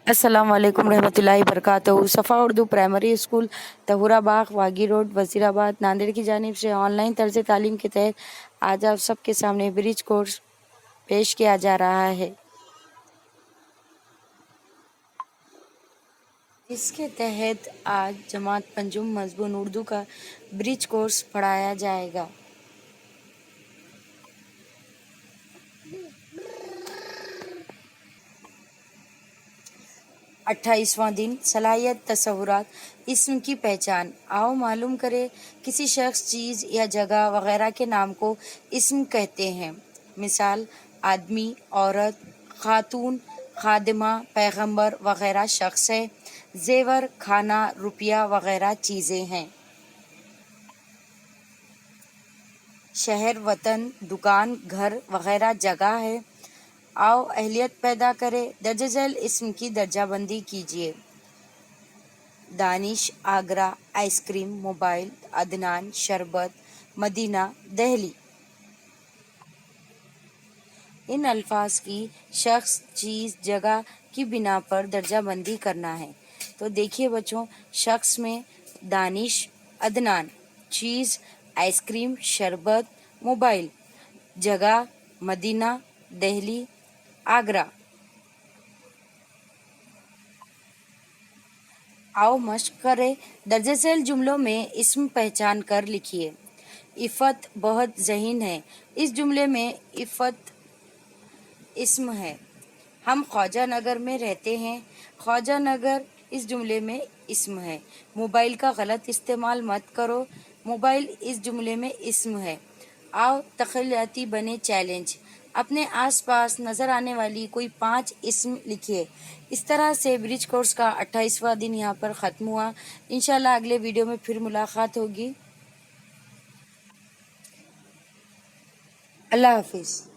अस्सलाम वालेकुम रहमतुल्लाहि वबरकातुहू। सफ़ा उर्दू प्राइमरी स्कूल तहुरा बाग वागी रोड वज़ीराबाद नांदेड़ की जानिब से ऑनलाइन तर्ज तालीम के तहत आज आप सबके सामने ब्रिज कोर्स पेश किया जा रहा है। इसके तहत आज जमात पंजुम मज़मून उर्दू का ब्रिज कोर्स पढ़ाया जाएगा। अट्ठाईसवां दिन सलाहियत तसव्वुरात इस्म की पहचान। आओ मालूम करें किसी शख्स, चीज़ या जगह वगैरह के नाम को इस्म कहते हैं। मिसाल आदमी, औरत, खातून, खादिमा, पैगंबर वगैरह शख्स है। जेवर, खाना, रुपया वगैरह चीज़ें हैं। शहर, वतन, दुकान, घर वगैरह जगह है। आओ अहलियत पैदा करें, दर्ज झैल इस्म की दर्जाबंदी कीजिए। दानिश, आगरा, आइसक्रीम, मोबाइल, अदनान, शरबत, मदीना, दहली। इन अल्फाज की शख्स, चीज़, जगह की बिना पर दर्जाबंदी करना है। तो देखिए बच्चों, शख्स में दानिश, अदनान, चीज़ आइसक्रीम, शरबत, मोबाइल, जगह मदीना, दहली, आगरा। आओ मश्क करें, दर्ज झैल जुमलों में इस्म पहचान कर लिखिए। इफ़त बहुत ज़हीन है। इस जुमले में इफ़त इस्म है। हम ख्वाजा नगर में रहते हैं। ख्वाजा नगर इस जुमले में इस्म है। मोबाइल का गलत इस्तेमाल मत करो। मोबाइल इस जुमले में इस्म है। आओ तख़य्युलाती बने चैलेंज। अपने आसपास नज़र आने वाली कोई 5 इस्म लिखिए। इस तरह से ब्रिज कोर्स का 28वां दिन यहाँ पर ख़त्म हुआ। इंशाल्लाह अगले वीडियो में फिर मुलाकात होगी। अल्लाह हाफिज़।